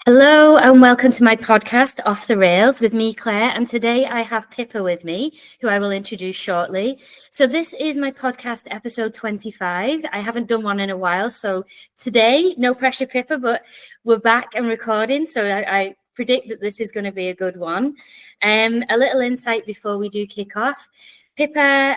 Hello and welcome to my podcast, Off the Rails, with me, Claire. And today I have Pippa with me, who I will introduce shortly. So this is my podcast, episode 25. I haven't done one in a while. So today, no pressure, Pippa, but we're back and recording. So I predict that this is going to be a good one. A little insight before we do kick off. Pippa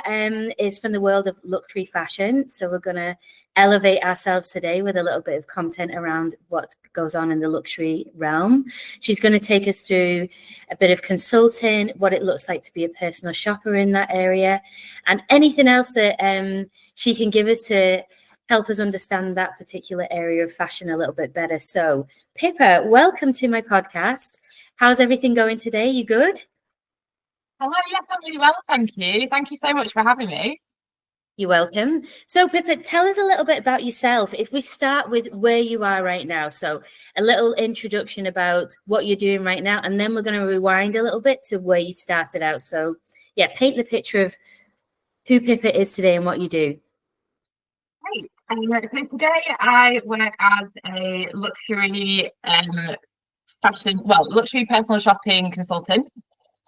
is from the world of luxury fashion. So we're going to elevate ourselves today with a little bit of content around what goes on in the luxury realm. She's going to take us through a bit of consulting, what it looks like to be a personal shopper in that area, and anything else that she can give us to help us understand that particular area of fashion a little bit better. So, Pippa, welcome to my podcast. How's everything going today? You good? Hello, yes, I'm really well, thank you. Thank you so much for having me. You're welcome. So, Pippa, tell us a little bit about yourself. If we start with where you are right now, so a little introduction about what you're doing right now, and then we're going to rewind a little bit to where you started out. So, yeah, paint the picture of who Pippa is today and what you do. Great. So today I work as a luxury luxury personal shopping consultant.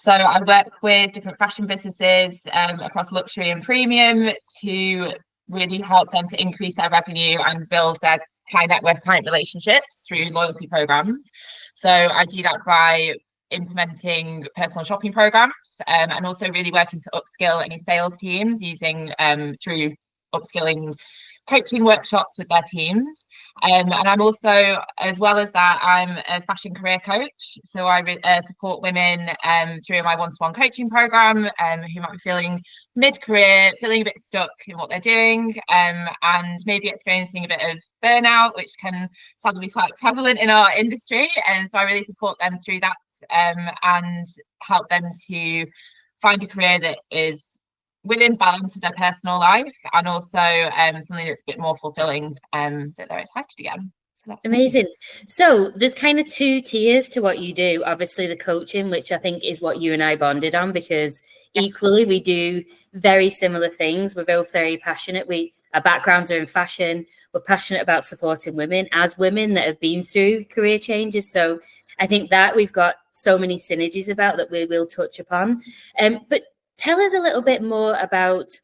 So I work with different fashion businesses across luxury and premium to really help them to increase their revenue and build their high net worth client relationships through loyalty programs. So I do that by implementing personal shopping programs and also really working to upskill any sales teams using through upskilling coaching workshops with their teams. And I'm also, as well as that, I'm a fashion career coach. So I support women through my one-to-one coaching program who might be feeling mid-career, feeling a bit stuck in what they're doing and maybe experiencing a bit of burnout, which can sadly be quite prevalent in our industry. And so I really support them through that and help them to find a career that is within balance with their personal life and also something that's a bit more fulfilling that they're excited again. So that's amazing. So there's kind of two tiers to what you do. Obviously the coaching, which I think is what you and I bonded on, because equally we do very similar things. We're both very passionate. Our backgrounds are in fashion. We're passionate about supporting women as women that have been through career changes. So I think that we've got so many synergies about that we will touch upon. But tell us a little bit more about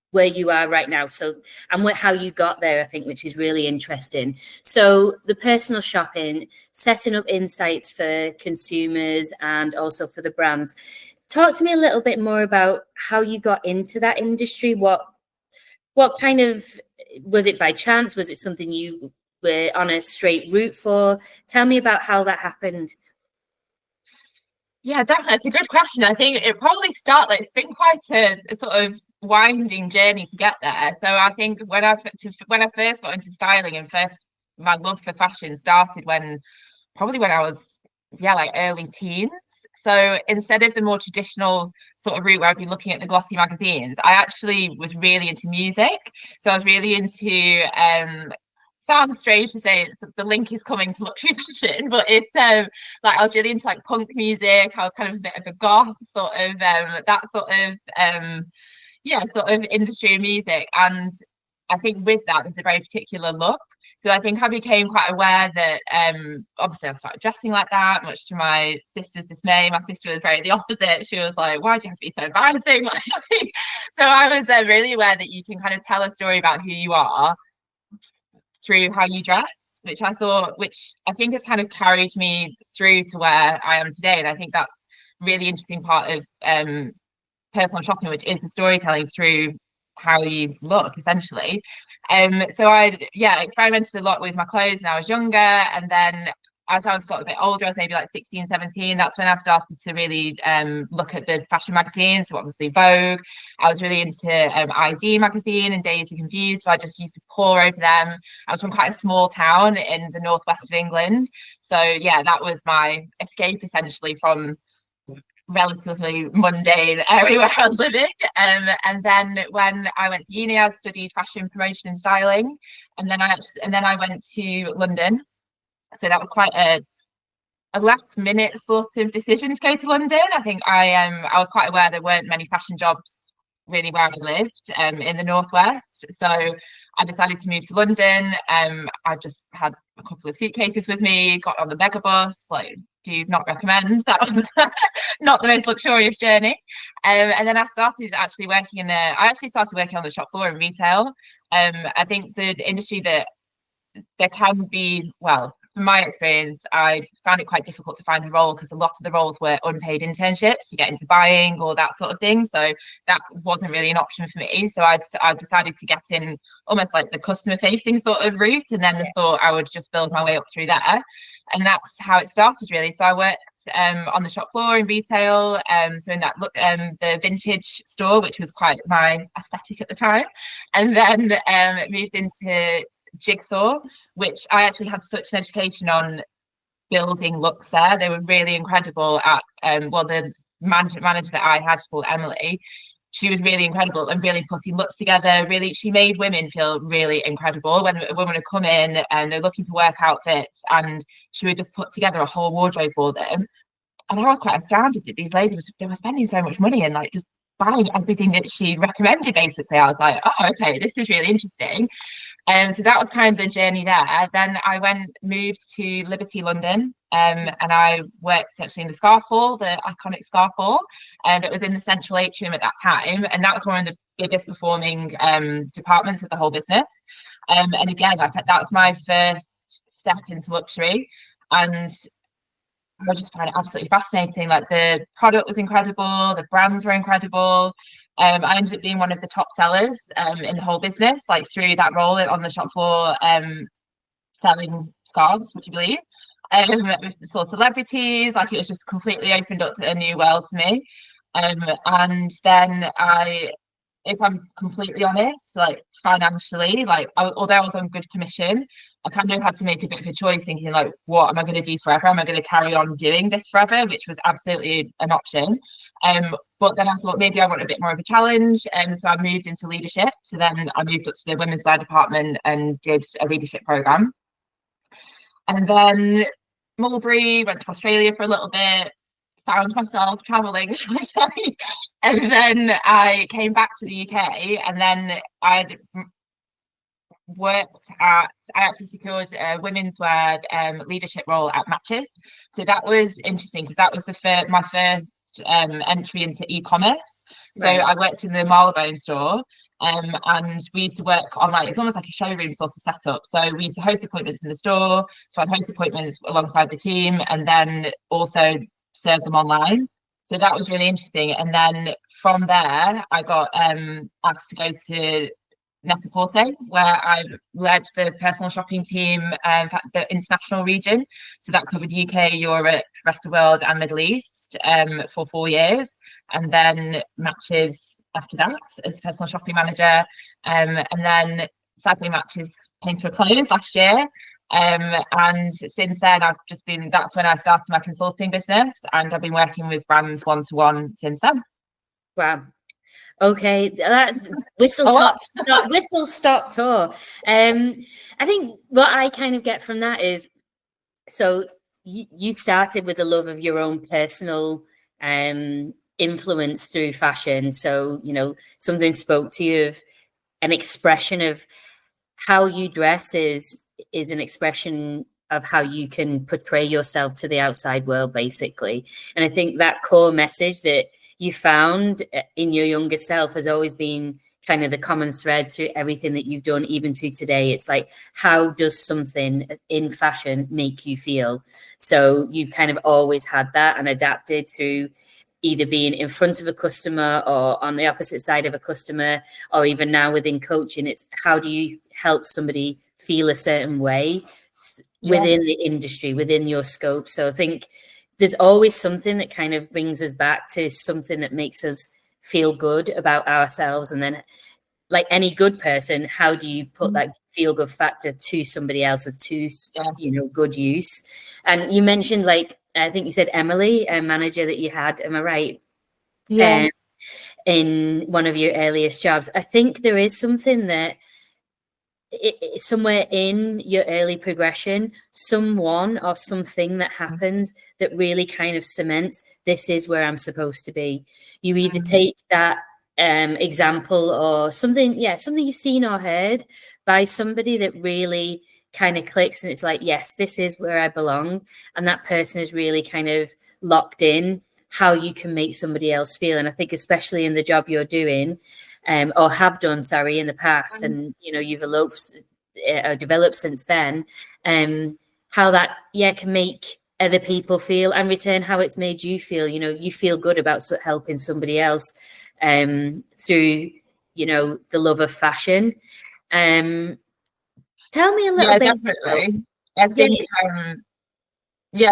where you are right now. So, and how you got there, I think, which is really interesting. So the personal shopping, setting up insights for consumers and also for the brands. Talk to me a little bit more about how you got into that industry. What kind of, was it by chance? Was it something you were on a straight route for? Tell me about how that happened. Yeah, definitely. It's a good question. I think it probably it's been quite a sort of winding journey to get there. So I think when I first got into styling and my love for fashion started when I was like early teens. So instead of the more traditional sort of route where I'd be looking at the glossy magazines, I actually was really into music. So I was really into sounds strange to say the link is coming to luxury fashion, but it's like I was really into like punk music. I was kind of a bit of a goth sort of that sort of industry and music. And I think with that there's a very particular look. So I think I became quite aware that obviously I started dressing like that, much to my sister's dismay. My sister was very the opposite. She was like, why do you have to be so embarrassing? So I was really aware that you can kind of tell a story about who you are through how you dress, which I think has kind of carried me through to where I am today. And I think that's really interesting part of personal shopping, which is the storytelling through how you look, essentially. So I experimented a lot with my clothes when I was younger, and then as I got a bit older, I was maybe like 16, 17, that's when I started to really look at the fashion magazines, so obviously Vogue. I was really into ID magazine and Dazed and Confused, so I just used to pore over them. I was from quite a small town in the northwest of England. So yeah, that was my escape essentially from relatively mundane area where I was living. And then when I went to uni, I studied fashion promotion and styling. And then I went to London. So that was quite a last minute sort of decision to go to London. I think I was quite aware there weren't many fashion jobs really where I lived in the northwest. So I decided to move to London. I just had a couple of suitcases with me, got on the mega bus. Like, do not recommend. That was not the most luxurious journey. And then I started actually working started working on the shop floor in retail. I think the industry that there can be, well, from my experience, I found it quite difficult to find a role because a lot of the roles were unpaid internships to get into buying or that sort of thing. So that wasn't really an option for me. So I decided to get in almost like the customer facing sort of route, and then thought I would just build my way up through there. And that's how it started, really. So I worked on the shop floor in retail, so in that the vintage store, which was quite my aesthetic at the time, and then moved into Jigsaw, which I actually had such an education on building looks there. They were really incredible at the manager that I had, called Emily, she was really incredible and really putting looks together. Really, she made women feel really incredible when a woman would come in and they're looking for work outfits, and she would just put together a whole wardrobe for them. And I was quite astounded that these ladies, they were spending so much money and like just buying everything that she recommended, basically. I was like, oh, okay, this is really interesting. So that was kind of the journey there. Then I moved to Liberty London, and I worked actually in the Scarf Hall, the iconic Scarf Hall, that was in the central atrium at that time. And that was one of the biggest performing departments of the whole business. And again, that was my first step into luxury. And I just found it absolutely fascinating. Like, the product was incredible, the brands were incredible. I ended up being one of the top sellers in the whole business, like through that role on the shop floor, selling scarves, would you believe? With sort of celebrities, like it was just completely opened up to a new world to me. And then if I'm completely honest, like financially, like although I was on good commission, I kind of had to make a bit of a choice, thinking like, what am I going to do forever? Am I going to carry on doing this forever? Which was absolutely an option. But then I thought maybe I want a bit more of a challenge, and so I moved into leadership. So then I moved up to the women's wear department and did a leadership program. And then Mulberry, went to Australia for a little bit, found myself traveling, shall I say. And then I came back to the UK, and then I actually secured a women's wear leadership role at Matches. So that was interesting because that was my first entry into e-commerce. So right. I worked in the Marylebone store, and we used to work on, like, it's almost like a showroom sort of setup. So we used to host appointments in the store, so I'd host appointments alongside the team, and then also serve them online. So that was really interesting. And then from there, I got asked to go to Net-a-Porter, where I led the personal shopping team, the international region. So that covered UK, Europe, rest of the world, and Middle East for 4 years. And then Matches after that as personal shopping manager. And then sadly, Matches came to a close last year. And since then, that's when I started my consulting business, and I've been working with brands one-to-one since then. Wow. Okay, that whistle stop tour. I think what I kind of get from that is, so you started with the love of your own personal influence through fashion. So, you know, something spoke to you of an expression of how you dress is an expression of how you can portray yourself to the outside world, basically. And I think that core message that you found in your younger self has always been kind of the common thread through everything that you've done, even to today. It's like, how does something in fashion make you feel? So you've kind of always had that and adapted through either being in front of a customer or on the opposite side of a customer, or even now within coaching. It's how do you help somebody feel a certain way within the industry, within your scope? So I think there's always something that kind of brings us back to something that makes us feel good about ourselves. And then, like any good person, how do you put that feel good factor to somebody else or to, good use? And you mentioned, like, I think you said Emily, a manager that you had, am I right? Yeah. In one of your earliest jobs. I think there is something that somewhere in your early progression, someone or something that happens that really kind of cements, this is where I'm supposed to be. You either take that example or something, something you've seen or heard by somebody that really kind of clicks and it's like, yes, this is where I belong, and that person is really kind of locked in how you can make somebody else feel. And I think especially in the job you're doing, or have done, sorry, in the past, and you've developed since then, how that can make other people feel, and return how it's made you feel. You feel good about helping somebody else through the love of fashion. Tell me a little bit. Definitely. I think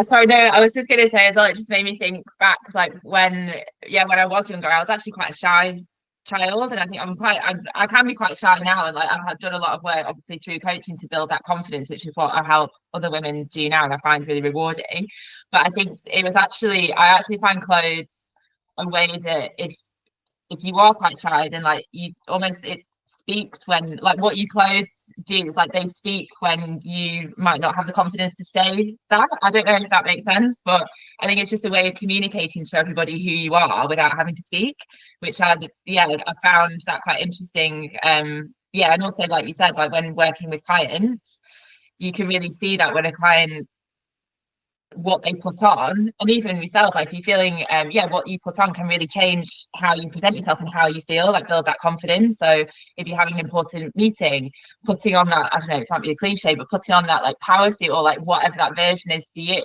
sorry, no, I was just gonna say as well, it just made me think back, like when I was younger, I was actually quite a shy child, and I think I can be quite shy now, and like I've done a lot of work obviously through coaching to build that confidence, which is what I help other women do now, and I find really rewarding. But I think I actually find clothes a way that if you are quite shy, then like you almost, it speaks when, like, what your clothes do, like they speak when you might not have the confidence to say that. I don't know if that makes sense, but I think it's just a way of communicating to everybody who you are without having to speak, which I found that quite interesting. And also, like you said, like when working with clients, you can really see that when a client, what they put on, and even yourself, like if you're feeling what you put on can really change how you present yourself and how you feel, like build that confidence. So if you're having an important meeting, putting on that, I don't know, it might be a cliche, but putting on that like power suit or like whatever that version is for you,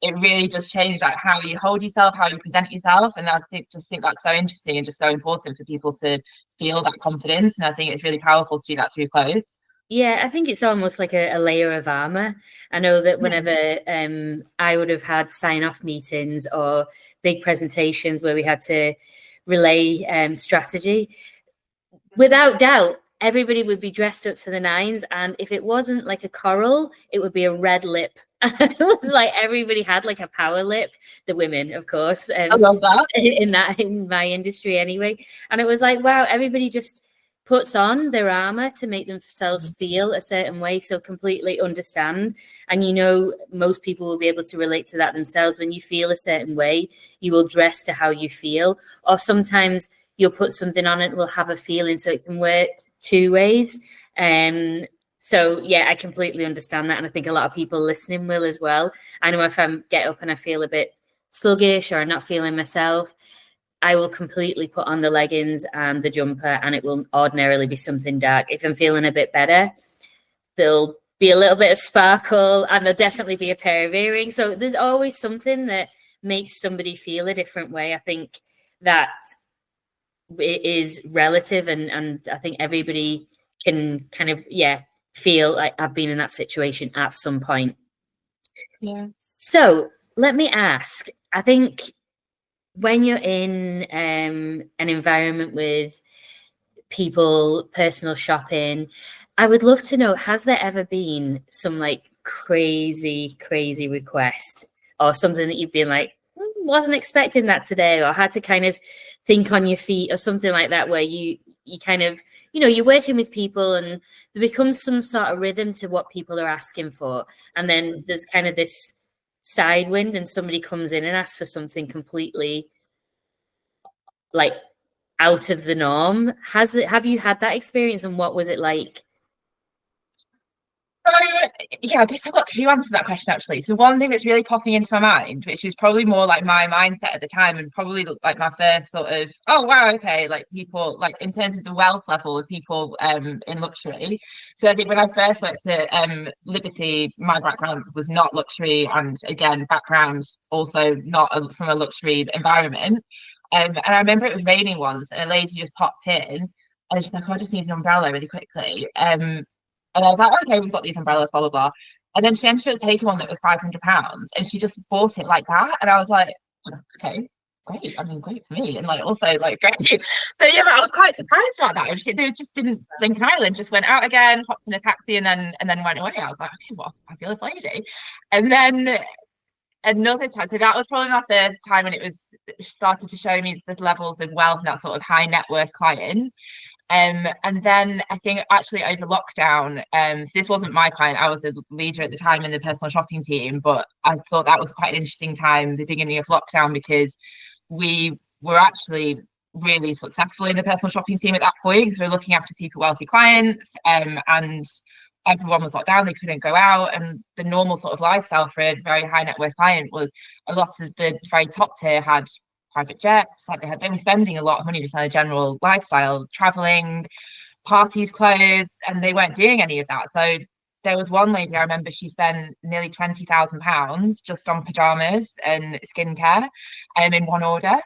it really does change like how you hold yourself, how you present yourself. And I think that's so interesting and just so important for people to feel that confidence. And I think it's really powerful to do that through clothes. Yeah, I think it's almost like a layer of armor. I know that whenever I would have had sign-off meetings or big presentations where we had to relay strategy, without doubt, everybody would be dressed up to the nines. And if it wasn't like a coral, it would be a red lip. It was like everybody had like a power lip, the women, of course. I love that. In my industry anyway. And it was like, wow, everybody just puts on their armor to make themselves feel a certain way, so completely understand. And most people will be able to relate to that themselves. When you feel a certain way, you will dress to how you feel, or sometimes you'll put something on, it will have a feeling, so it can work two ways. So I completely understand that, and I think a lot of people listening will as well. I know if I get up and I feel a bit sluggish or I'm not feeling myself, I will completely put on the leggings and the jumper, and it will ordinarily be something dark. If I'm feeling a bit better, there'll be a little bit of sparkle, and there'll definitely be a pair of earrings. So there's always something that makes somebody feel a different way. I think that it is relative, and I think everybody can kind of feel like I've been in that situation at some point. Yeah. So let me ask, I think when you're in an environment with people, personal shopping, I would love to know, has there ever been some like crazy request, or something that you've been like, wasn't expecting that today, or had to kind of think on your feet or something like that, where you kind of, you're working with people and there becomes some sort of rhythm to what people are asking for. And then there's kind of this side wind and somebody comes in and asks for something completely like out of the norm. Have you had that experience, and what was it like? So I guess I've got two answers to that question actually. So one thing that's really popping into my mind, which is probably more like my mindset at the time, and probably like my first sort of, oh wow, okay, like people, like in terms of the wealth level of people in luxury. So I think when I first worked at Liberty, my background was not luxury, and again, background also not from a luxury environment. And I remember it was raining once, and a lady just popped in, and she's like, oh, I just need an umbrella really quickly. And I was like, okay, we've got these umbrellas, blah, blah, blah. And then she ended up taking one that was £500, and she just bought it like that. And I was like, okay, great. I mean, great for me. And like, also like, great. So but I was quite surprised about that. They just didn't think an island, just went out again, hopped in a taxi, and then went away. I was like, okay, what a fabulous lady. And then another time, so that was probably my first time, and it started to show me the levels of wealth and that sort of high net worth client. And then I think actually over lockdown, so this wasn't my client, I was a leader at the time in the personal shopping team, but I thought that was quite an interesting time, the beginning of lockdown, because we were actually really successful in the personal shopping team at that point because we were looking after super wealthy clients, and everyone was locked down, they couldn't go out, and the normal sort of lifestyle for a very high net worth client was a lot of the very top tier had private jets, like they were spending a lot of money just on a general lifestyle, traveling, parties, clothes, and they weren't doing any of that. So there was one lady I remember, she spent nearly £20,000 just on pajamas and skincare in one order.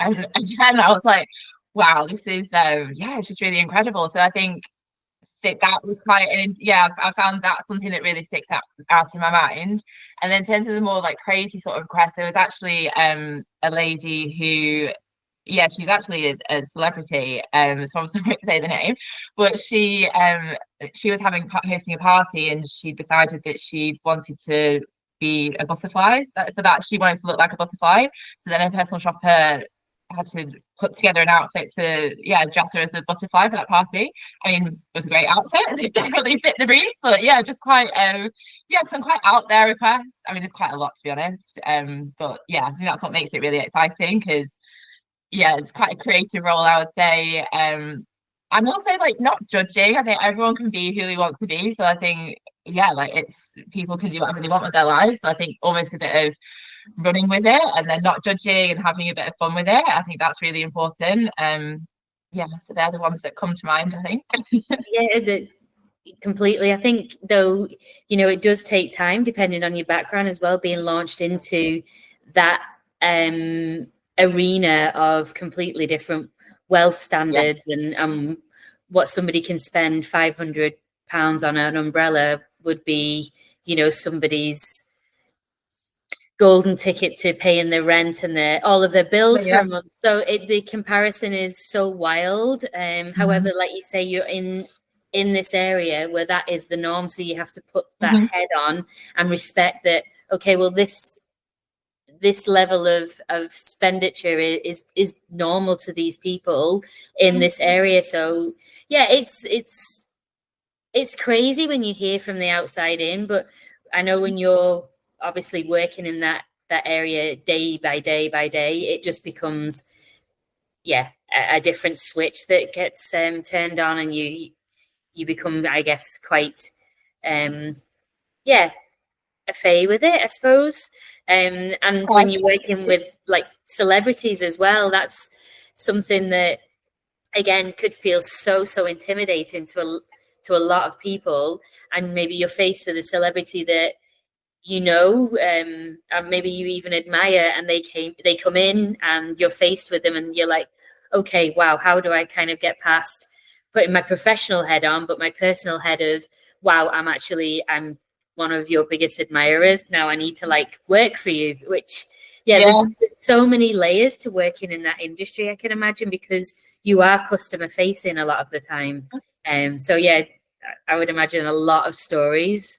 And again, I was like, wow, this is it's just really incredible. So I think that was quite, and I found that something that really sticks out in my mind. And then in terms of the more like crazy sort of requests, there was actually a lady who, she's actually a celebrity, so I'm sorry to say the name, but she was hosting a party, and she decided that she wanted to be a butterfly, so that she wanted to look like a butterfly. So then a personal shopper had to put together an outfit to dress her as a butterfly for that party. I mean, it was a great outfit. It definitely fit the brief, but just quite some quite out there requests. I mean, there's quite a lot, to be honest. But I think that's what makes it really exciting, because it's quite a creative role, I would say. I'm also like not judging. I think everyone can be who they want to be. So I think like it's people can do whatever they want with their lives. So I think almost a bit of running with it and then not judging and having a bit of fun with it. I think that's really important. So they're the ones that come to mind, I think. Completely. I think though, it does take time depending on your background as well, being launched into that arena of completely different wealth standards and what somebody can spend £500 on an umbrella would be, somebody's golden ticket to paying their rent and all of their bills for a month. So the comparison is so wild. However, like you say, you're in this area where that is the norm. So you have to put that head on and respect that, okay, well, this level of expenditure is normal to these people in this area. So it's crazy when you hear from the outside in, but I know when you're obviously working in that area day by day by day, it just becomes a different switch that gets turned on, and you become, I guess, quite a fay with it, I suppose. And when you're working with like celebrities as well, that's something that again could feel so intimidating to a lot of people. And maybe you're faced with a celebrity that and maybe you even admire, and they come in and you're faced with them and you're like, okay, wow, how do I kind of get past putting my professional head on, but my personal head of, wow, I'm one of your biggest admirers. Now I need to like work for you, which there's so many layers to working in that industry, I can imagine, because you are customer facing a lot of the time. I would imagine a lot of stories.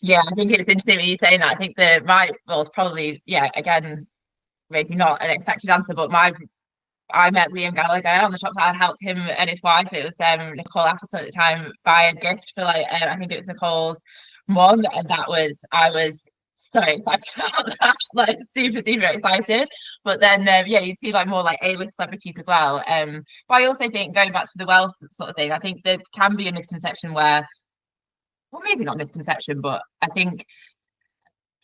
I think it's interesting when you saying that. I think it's probably, again, maybe not an expected answer, but I met Liam Gallagher on the shop that I helped him and his wife. It was Nicole Appleton at the time, buy a gift for I think it was Nicole's mum, and I was so excited about that, like super excited. But then you'd see like more like A-list celebrities as well. But I also think, going back to the wealth sort of thing, I think there can be a misconception where, well, maybe not misconception, but I think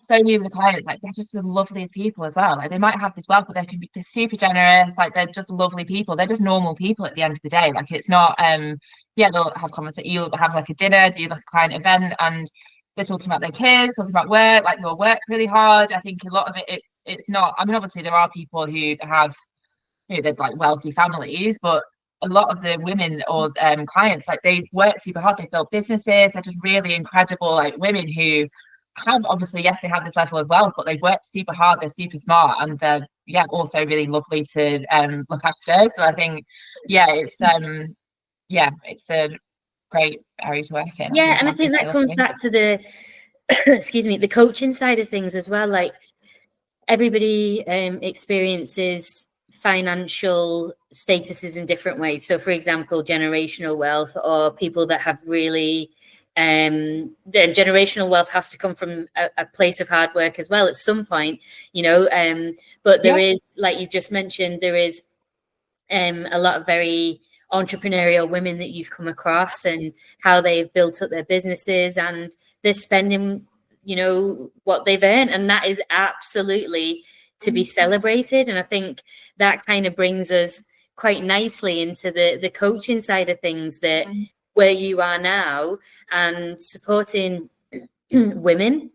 so many of the clients, like, they're just the loveliest people as well. Like, they might have this wealth, but they're super generous. Like, they're just lovely people. They're just normal people at the end of the day. Like, it's not they'll have conversations. You'll have like a dinner, do like a client event, and they're talking about their kids, talking about work. Like, they'll work really hard. I think a lot of it, it's not. I mean, obviously there are people who have, they're like wealthy families, but a lot of the women or clients, like, they work super hard. They build businesses. They're just really incredible, like, women who have, obviously, yes, they have this level of wealth, but they've worked super hard. They're super smart, and they're also really lovely to look after. So I think it's a great area to work in. And I think that comes back to the excuse me, the coaching side of things as well. Like, everybody experiences financial statuses in different ways. So for example, generational wealth, or people that have really the generational wealth has to come from a place of hard work as well at some point, but there is, like you've just mentioned, there is a lot of very entrepreneurial women that you've come across and how they've built up their businesses, and they're spending, what they've earned, and that is absolutely to be celebrated. And I think that kind of brings us quite nicely into the coaching side of things, that where you are now and supporting women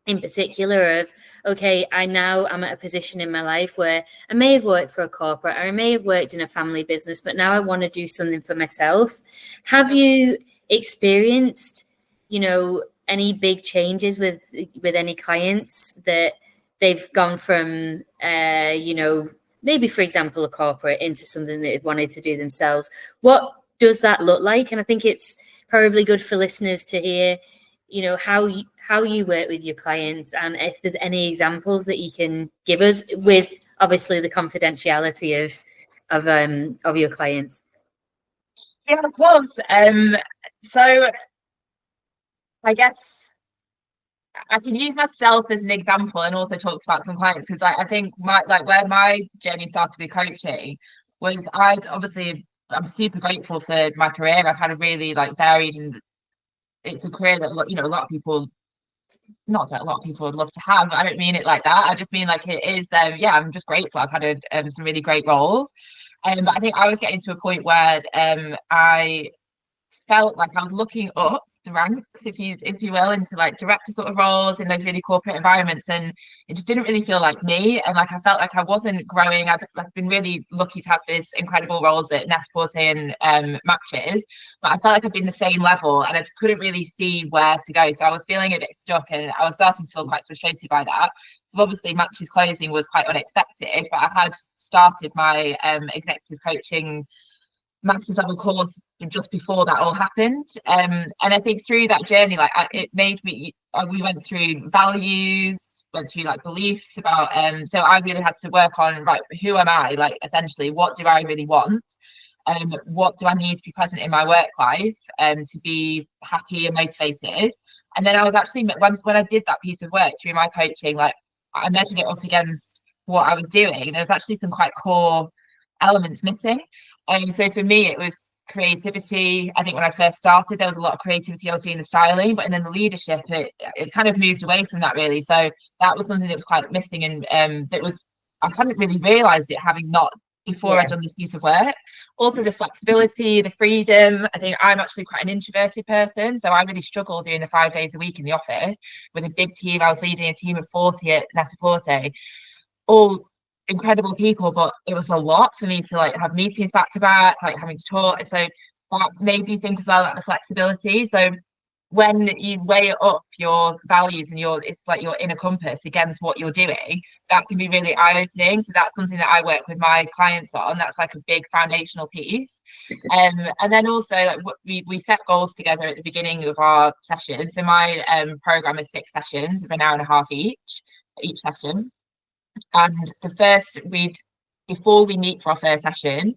in particular of, okay, I'm at a position in my life where I may have worked for a corporate, or I may have worked in a family business, but now I want to do something for myself. Have you experienced, any big changes with any clients that they've gone from, maybe, for example, a corporate into something that they've wanted to do themselves? What does that look like? And I think it's probably good for listeners to hear, how you work with your clients, and if there's any examples that you can give us, with obviously the confidentiality of your clients. Yeah, of course. So I guess I can use myself as an example and also talk about some clients, because I think where my journey started with coaching was, I'm super grateful for my career. I've had a really varied, and it's a career that a lot of people, not that a lot of people would love to have. I don't mean it like that. I just mean it is. I'm just grateful. I've had some really great roles, but I think I was getting to a point where I felt like I was looking up the ranks, if you will, into director sort of roles in those really corporate environments, and it just didn't really feel like me. And I felt like I wasn't growing. I've been really lucky to have this incredible roles at Net-a-Porter and Matches, but I felt like I've been the same level, and I just couldn't really see where to go. So I was feeling a bit stuck, and I was starting to feel quite frustrated by that. So obviously Matches closing was quite unexpected, but I had started my executive coaching master's level course just before that all happened, and I think through that journey, it made me, we went through values, went through beliefs about, so I really had to work on, right, who am I, essentially what do I really want, what do I need to be present in my work life to be happy and motivated. And then I was actually, when I did that piece of work through my coaching, I measured it up against what I was doing, and there was actually some quite core elements missing. So for me, it was creativity. I think when I first started, there was a lot of creativity. I was doing the styling, but then the leadership, it kind of moved away from that, really. So that was something that was quite missing, and I hadn't really realised it, having not before I'd done this piece of work. Also the flexibility, the freedom. I think I'm actually quite an introverted person, so I really struggle doing the 5 days a week in the office with a big team. I was leading a team of 40 at Net-a-Porter, all incredible people, but it was a lot for me to have meetings back to back, having to talk. So that made me think as well about the flexibility. So when you weigh up your values and your inner compass against what you're doing, that can be really eye-opening. So that's something that I work with my clients on. That's a big foundational piece. And then also we set goals together at the beginning of our session. So my program is 6 sessions of an hour and a half each session. And before we meet for our first session,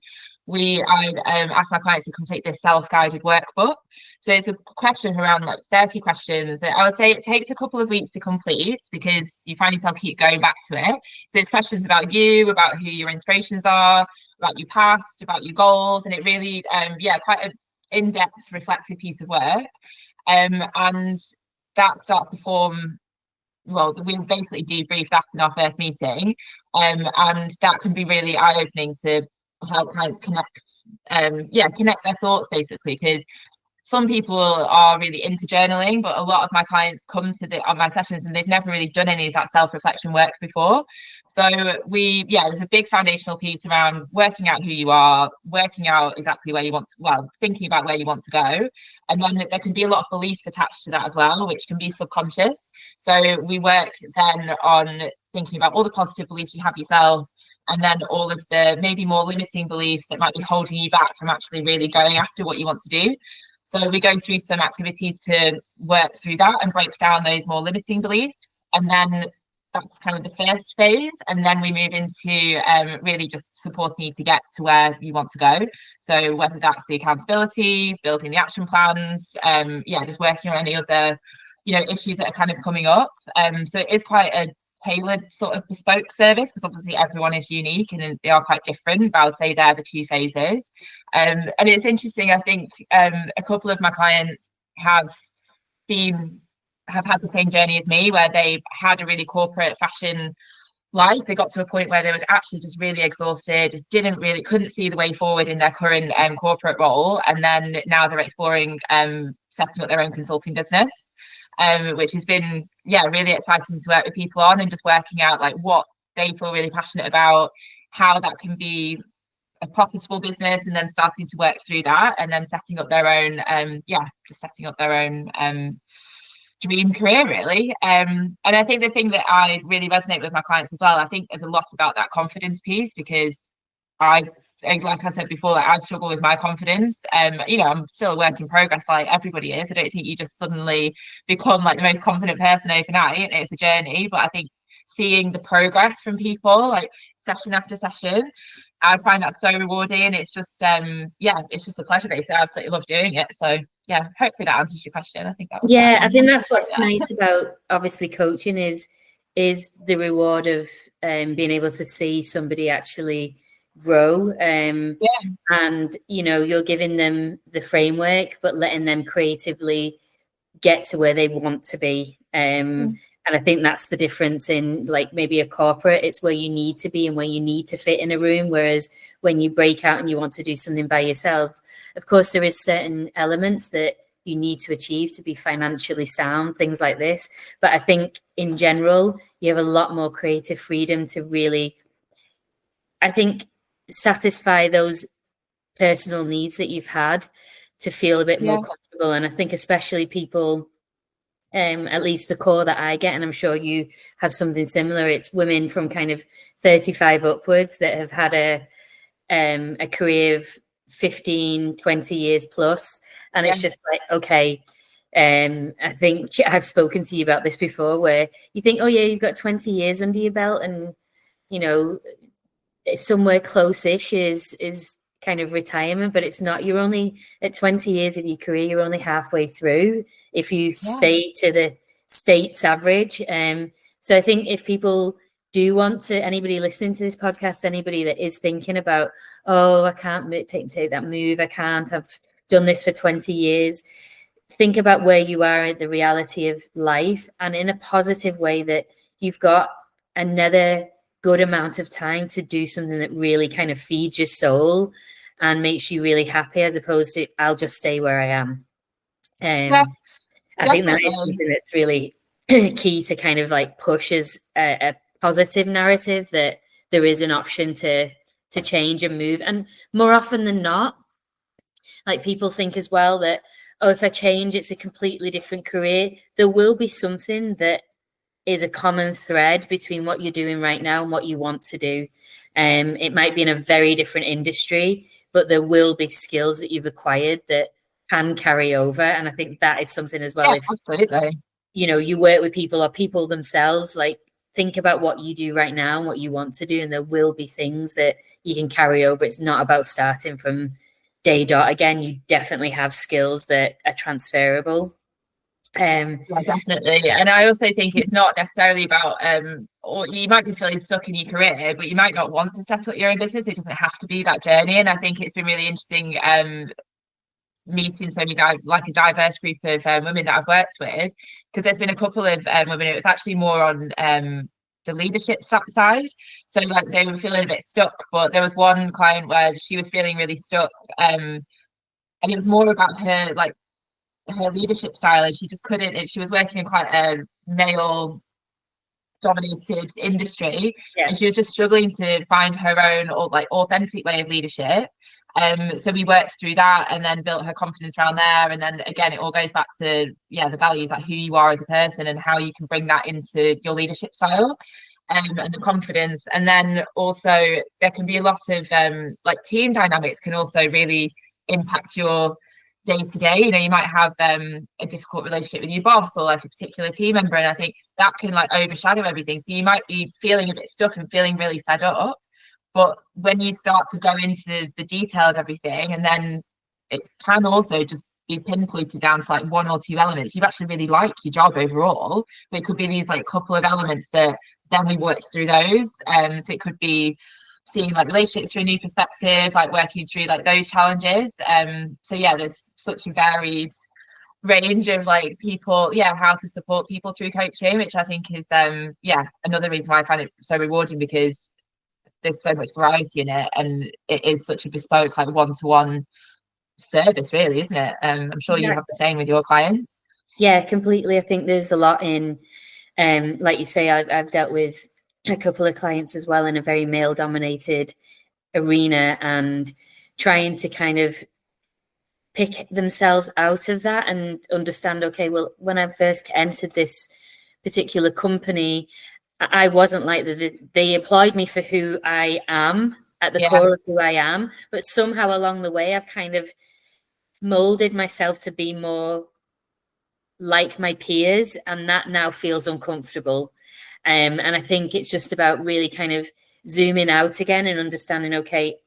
I'd ask my clients to complete this self-guided workbook. So it's a question around 30 questions. I would say it takes a couple of weeks to complete, because you find yourself keep going back to it. So it's questions about you, about who your inspirations are, about your past, about your goals, and it really, quite an in-depth, reflective piece of work. And that starts to form. Well, we basically debrief that in our first meeting, and that can be really eye-opening to help clients connect their thoughts, basically, because some people are really into journaling, but a lot of my clients come to on my sessions and they've never really done any of that self-reflection work before. So there's a big foundational piece around working out who you are, working out exactly where you want to, thinking about where you want to go. And then there can be a lot of beliefs attached to that as well, which can be subconscious. So we work then on thinking about all the positive beliefs you have yourself, and then all of the maybe more limiting beliefs that might be holding you back from actually really going after what you want to do. So we go through some activities to work through that and break down those more limiting beliefs. And then that's kind of the first phase, and then we move into really just supporting you to get to where you want to go. So whether that's the accountability, building the action plans, just working on any other, issues that are kind of coming up. So it is quite a tailored sort of bespoke service, because obviously everyone is unique and they are quite different, but I would say they're the two phases. And it's interesting, I think a couple of my clients have had the same journey as me, where they've had a really corporate fashion life. They got to a point where they were actually just really exhausted, just couldn't see the way forward in their current corporate role, and then now they're exploring setting up their own consulting business, which has been really exciting to work with people on, and just working out like what they feel really passionate about, how that can be a profitable business, and then starting to work through that, and then setting up their own dream career, really. And I think the thing that I really resonate with my clients as well, I think there's a lot about that confidence piece, because like I said before, like I struggle with my confidence. I'm still a work in progress, like everybody is. I don't think you just suddenly become like the most confident person overnight. It's a journey, but I think seeing the progress from people, like session after session, I find that so rewarding. It's just it's just a pleasure. Basically, I absolutely love doing it. So yeah, hopefully that answers your question. I think that was I think that's what's nice about obviously coaching is the reward of being able to see somebody actually grow, and you're giving them the framework but letting them creatively get to where they want to be. And I think that's the difference in like maybe a corporate. It's where you need to be and where you need to fit in a room. Whereas when you break out and you want to do something by yourself, of course, there is certain elements that you need to achieve to be financially sound, things like this. But I think in general, you have a lot more creative freedom to really, I think, satisfy those personal needs that you've had to feel a bit more comfortable. And I think especially people, at least the core that I get, and I'm sure you have something similar, it's women from kind of 35 upwards that have had a career of 15, 20 years plus. And it's just like, okay, I think I've spoken to you about this before, where you think, oh yeah, you've got 20 years under your belt, and somewhere close-ish is kind of retirement, but it's not. You're only at 20 years of your career, you're only halfway through if you stay to the state's average. So I think if people do want to, anybody listening to this podcast, anybody that is thinking about, oh, I can't take that move, I can't, I've done this for 20 years, think about where you are at the reality of life, and in a positive way, that you've got another good amount of time to do something that really kind of feeds your soul and makes you really happy, as opposed to I'll just stay where I am. I think that is something that's really key to kind of like push as a positive narrative, that there is an option to change and move. And more often than not, like people think as well that, oh, if I change, it's a completely different career. There will be something that is a common thread between what you're doing right now and what you want to do. It might be in a very different industry, but there will be skills that you've acquired that can carry over. And I think that is something as well. Yeah, absolutely. You work with people or people themselves, like think about what you do right now and what you want to do. And there will be things that you can carry over. It's not about starting from day dot again. You definitely have skills that are transferable. Yeah, definitely. And I also think it's not necessarily about or you might be feeling stuck in your career, but you might not want to set up your own business. It doesn't have to be that journey. And I think it's been really interesting meeting so many a diverse group of women that I've worked with, because there's been a couple of women. It was actually more on the leadership side, so like they were feeling a bit stuck, but there was one client where she was feeling really stuck, and it was more about her leadership style, and she just couldn't. If she was working in quite a male dominated industry, and she was just struggling to find her own or like authentic way of leadership. So we worked through that and then built her confidence around there. And then again, it all goes back to the values, like who you are as a person and how you can bring that into your leadership style, and the confidence. And then also there can be a lot of like team dynamics can also really impact your day to day. You know, you might have a difficult relationship with your boss or like a particular team member, and I think that can like overshadow everything. So you might be feeling a bit stuck and feeling really fed up. But when you start to go into the detail of everything, and then it can also just be pinpointed down to like one or two elements, you actually really like your job overall. But it could be these like couple of elements that then we work through those. So it could be seeing like relationships through a new perspective, like working through like those challenges. So yeah, there's such a varied range of like people, how to support people through coaching, which I think is another reason why I find it so rewarding, because there's so much variety in it, and it is such a bespoke like one-to-one service, really, isn't it? I'm sure you have the same with your clients. Yeah, completely. I think there's a lot in like you say, I've dealt with a couple of clients as well in a very male dominated arena, and trying to kind of pick themselves out of that and understand, okay, well, when I first entered this particular company, I wasn't like that. They employed me for who I am, at the core of who I am, but somehow along the way I've kind of molded myself to be more like my peers, and that now feels uncomfortable. And I think it's just about really kind of zooming out again and understanding, okay,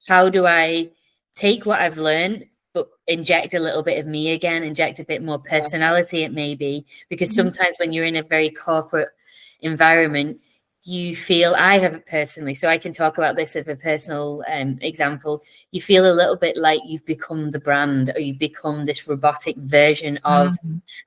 how do I take what I've learned, but inject a little bit of me again, inject a bit more personality, it may be, because sometimes when you're in a very corporate environment, you feel, I have it personally, so I can talk about this as a personal example, you feel a little bit like you've become the brand, or you've become this robotic version of,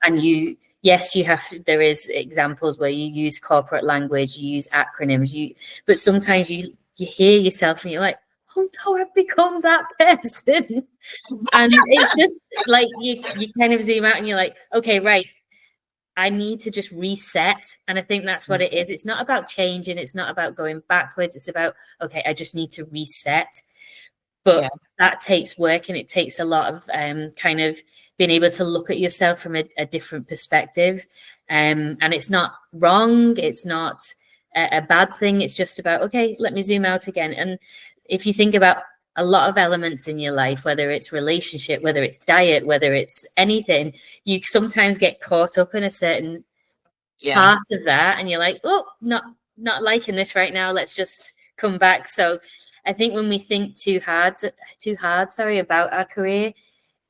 and you, yes, you have, there is examples where you use corporate language, you use acronyms, but sometimes you hear yourself and you're like, oh no, I've become that person. And it's just like you kind of zoom out and you're like, okay, right, I need to just reset. And I think that's what it is. It's not about changing. It's not about going backwards. It's about, okay, I just need to reset. But that takes work, and it takes a lot of kind of being able to look at yourself from a different perspective. And it's not wrong. It's not a bad thing. It's just about, okay, let me zoom out again. And if you think about a lot of elements in your life, whether it's relationship, whether it's diet, whether it's anything, you sometimes get caught up in a certain part of that, and you're like, oh, not liking this right now, let's just come back. So I think when we think too hard about our career,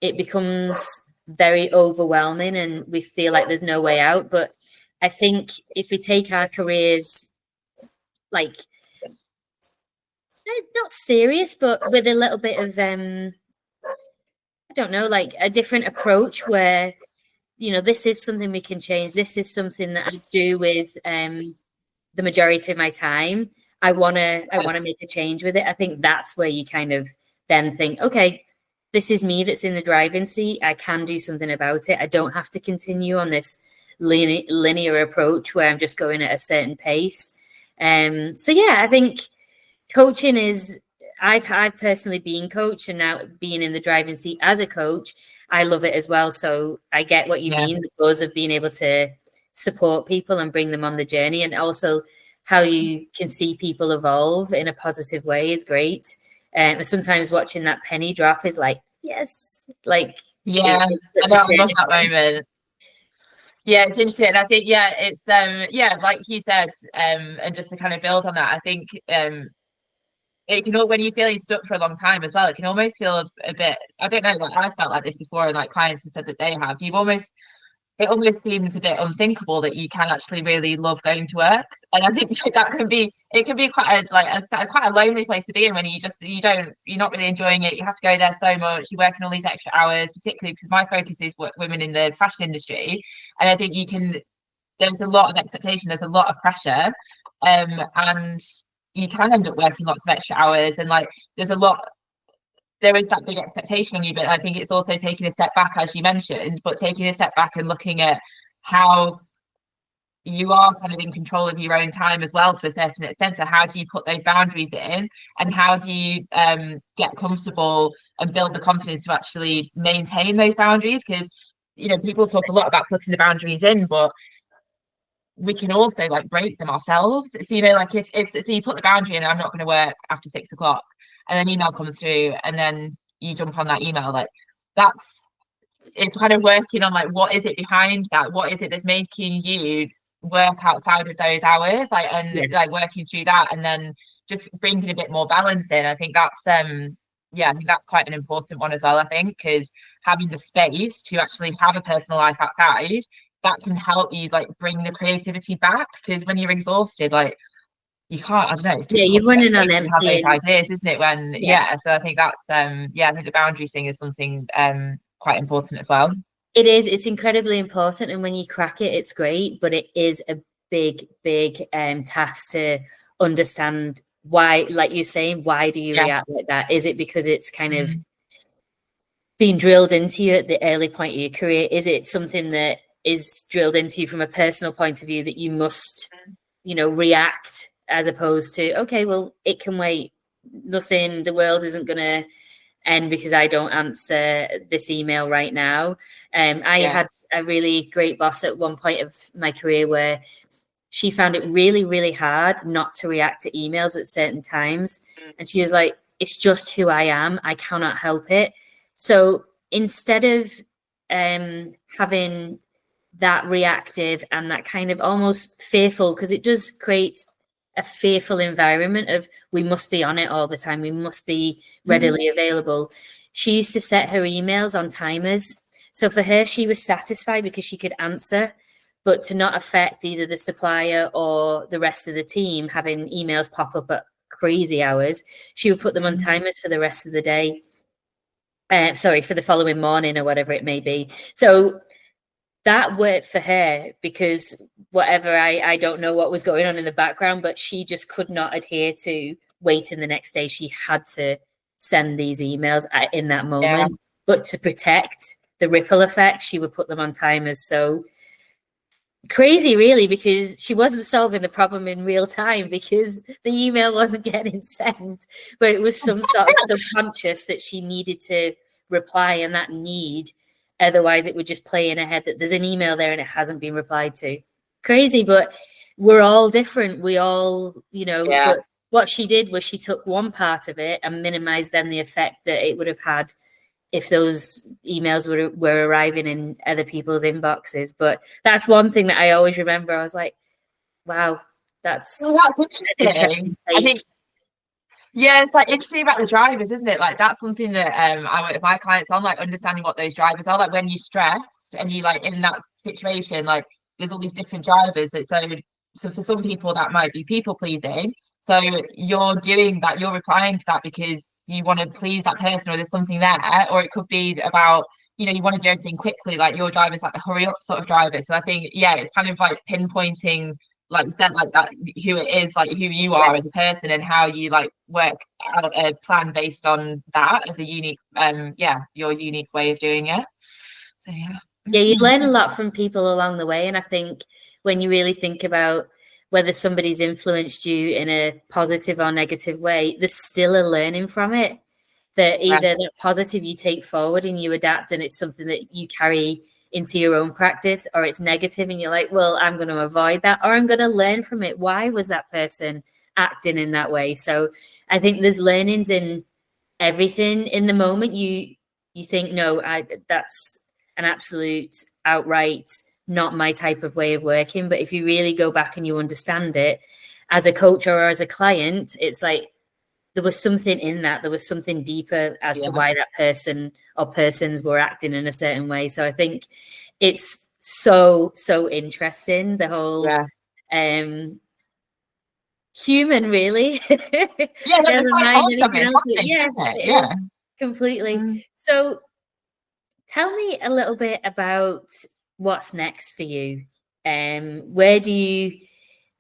it becomes very overwhelming and we feel like there's no way out. But I think if we take our careers like, not serious, but with a little bit of I don't know, like a different approach where, you know, this is something we can change. This is something that I do with the majority of my time. I wanna make a change with it. I think that's where you kind of then think, okay, this is me that's in the driving seat. I can do something about it. I don't have to continue on this linear approach where I'm just going at a certain pace. So yeah, I think coaching is, I've personally been coached, and now being in the driving seat as a coach, I love it as well. So I get what you mean, the buzz of being able to support people and bring them on the journey, and also how you can see people evolve in a positive way is great. Sometimes watching that penny drop is like, yes, like, I love that moment. Yeah, it's interesting. And I think, it's like you said, and just to kind of build on that, I think it can, when you're feeling stuck for a long time as well, it can almost feel a bit, I don't know, like I've felt like this before, and like clients have said that they have, it almost seems a bit unthinkable that you can actually really love going to work. And I think that can be quite a lonely place to be in, when you're not really enjoying it. You have to go there so much, you're working all these extra hours, particularly because my focus is women in the fashion industry. And I think there's a lot of expectation, there's a lot of pressure, and you can end up working lots of extra hours, and like there is that big expectation on you. But I think it's also taking a step back, as you mentioned, but taking a step back and looking at how you are kind of in control of your own time as well, to a certain extent. So how do you put those boundaries in, and how do you get comfortable and build the confidence to actually maintain those boundaries? Because, you know, people talk a lot about putting the boundaries in, but we can also like break them ourselves. So, you know, like if so you put the boundary in, I'm not going to work after 6 o'clock, and then email comes through, and then you jump on that email, like it's kind of working on like, what is it behind that? What is it that's making you work outside of those hours? Like, and like working through that, and then just bringing a bit more balance in. I think that's I think that's quite an important one as well. I think because having the space to actually have a personal life outside, that can help you like bring the creativity back. Because when you're exhausted, like you can't, I don't know, it's difficult you're running on to have those empty. ideas, isn't it? When so I think that's I think the boundaries thing is something quite important as well. It is. It's incredibly important, and when you crack it, it's great. But it is a big, big task to understand why. Like you're saying, why do you react like that? Is it because it's kind of being drilled into you at the early point of your career? Is it something that is drilled into you from a personal point of view that you must, react, as opposed to, okay, well, it can wait. Nothing. The world isn't going to end because I don't answer this email right now. I had a really great boss at one point of my career where she found it really, really hard not to react to emails at certain times. And she was like, it's just who I am. I cannot help it. So instead of having that reactive and that kind of almost fearful, because it does create a fearful environment of we must be on it all the time, we must be readily available. She used to set her emails on timers. So for her, she was satisfied because she could answer, but to not affect either the supplier or the rest of the team having emails pop up at crazy hours, she would put them on timers for the rest of the day. For the following morning or whatever it may be. So that worked for her because whatever, I don't know what was going on in the background, but she just could not adhere to waiting the next day. She had to send these emails in that moment, but to protect the ripple effect, she would put them on timers. So crazy, really, because she wasn't solving the problem in real time because the email wasn't getting sent, but it was some sort of subconscious that she needed to reply, and that need, otherwise it would just play in her head that there's an email there and it hasn't been replied to. Crazy, but we're all different. We all, but what she did was she took one part of it and minimized then the effect that it would have had if those emails were arriving in other people's inboxes. But that's one thing that I always remember. I was like, wow, that's interesting. I think, it's like interesting about the drivers, isn't it? Like that's something that I work with my clients on, like understanding what those drivers are. Like when you're stressed and you like in that situation, like there's all these different drivers. So for some people that might be people pleasing. So you're doing that, you're replying to that because you want to please that person or there's something there, or it could be about, you want to do everything quickly, like your driver's like a hurry up sort of driver. So I think, it's kind of like pinpointing, like you said, like that, who it is, like who you are as a person and how you like work out a plan based on that as a unique, your unique way of doing it. So you learn a lot from people along the way. And I think when you really think about whether somebody's influenced you in a positive or negative way, there's still a learning from it. That either the positive you take forward and you adapt and it's something that you carry into your own practice, or it's negative and you're like, well, I'm going to avoid that, or I'm going to learn from it. Why was that person acting in that way? So I think there's learnings in everything. In the moment you think, no, that's an absolute outright not my type of way of working. But if you really go back and you understand it as a coach or as a client, it's like there was something in that. There was something deeper as to why that person or persons were acting in a certain way. So I think it's so interesting, the whole human, really. Completely. So tell me a little bit about what's next for you. Where do you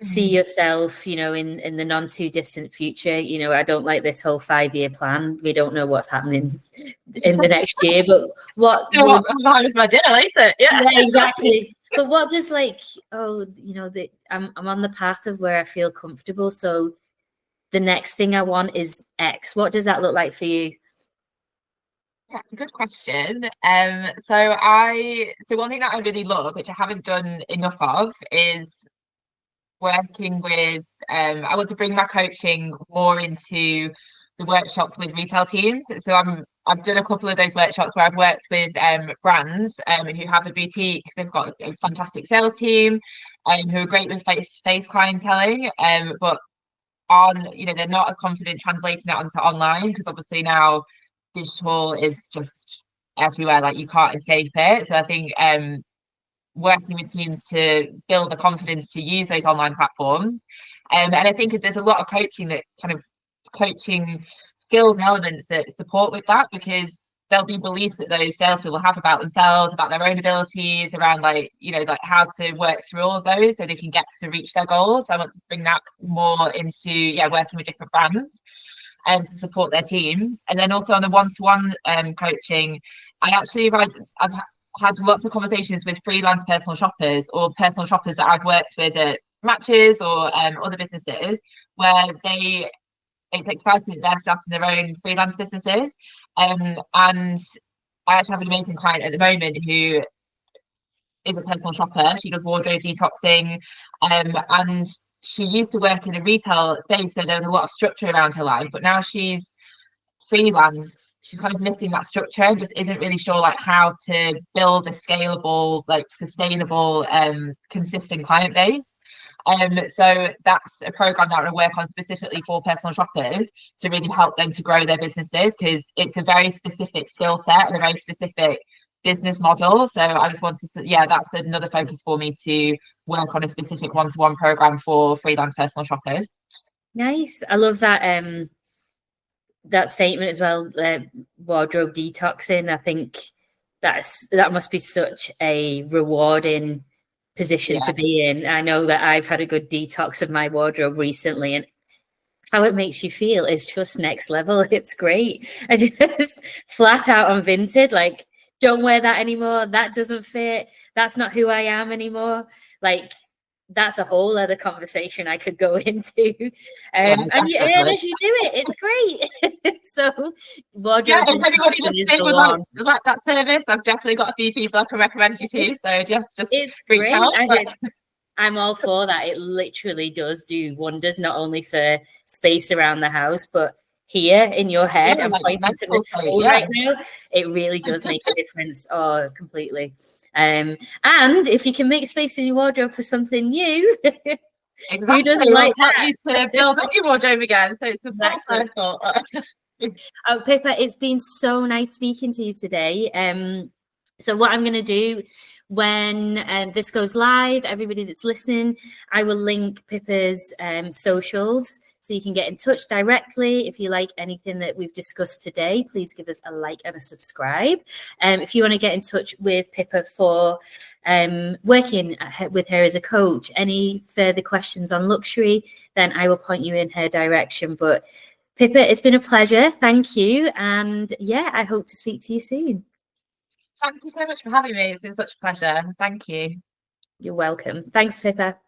see yourself, in the non too distant future? I don't like this whole 5-year plan. We don't know what's happening in the next year, but I'm my dinner later. Yeah, exactly. But what does I'm on the path of where I feel comfortable. So the next thing I want is X. What does that look like for you? That's a good question. So one thing that I really love, which I haven't done enough of, is working with I want to bring my coaching more into the workshops with retail teams. So I've done a couple of those workshops where I've worked with brands who have a boutique. They've got a fantastic sales team who are great with face-to-face clienteling, but they're not as confident translating that onto online, because obviously now digital is just everywhere, like you can't escape it. So I think working with teams to build the confidence to use those online platforms, and I think there's a lot of coaching skills and elements that support with that, because there'll be beliefs that those salespeople have about themselves, about their own abilities, around like how to work through all of those so they can get to reach their goals. So I want to bring that more into working with different brands and to support their teams. And then also on the one-to-one coaching, I've had lots of conversations with freelance personal shoppers, or personal shoppers that I've worked with at Matches or other businesses, where it's exciting that they're starting their own freelance businesses. And I actually have an amazing client at the moment who is a personal shopper. She does wardrobe detoxing, and she used to work in a retail space, so there was a lot of structure around her life. But now she's freelance, she's kind of missing that structure and just isn't really sure like how to build a scalable, like sustainable, consistent client base. So that's a program that I work on specifically for personal shoppers to really help them to grow their businesses, because it's a very specific skill set and a very specific business model. So I just wanted to, that's another focus for me, to work on a specific one-to-one program for freelance personal shoppers. Nice. I love that that statement as well, wardrobe detoxing. I think that must be such a rewarding position to be in. I know that I've had a good detox of my wardrobe recently, and how it makes you feel is just next level. It's great. I just flat out unvinted, like, don't wear that anymore. That doesn't fit. That's not who I am anymore. Like, that's a whole other conversation I could go into. And as you do it, it's great. So wardrobe. If anybody just like that service, I've definitely got a few people I can recommend you to. So just it's reach great. out. I'm all for that. It literally does do wonders, not only for space around the house, but here in your head. I'm pointing to the school right now. It really does make a difference. Oh, completely. And if you can make space in your wardrobe for something new, who doesn't like that? You to build up your wardrobe again. So it's a cycle. Oh, Pippa, it's been so nice speaking to you today. So what I'm going to do when this goes live, everybody that's listening, I will link Pippa's socials, so you can get in touch directly. If you like anything that we've discussed today, please give us a like and a subscribe. If you want to get in touch with Pippa for working with her as a coach, any further questions on luxury, then I will point you in her direction. But Pippa, it's been a pleasure. Thank you. And I hope to speak to you soon. Thank you so much for having me. It's been such a pleasure. Thank you. You're welcome. Thanks, Pippa.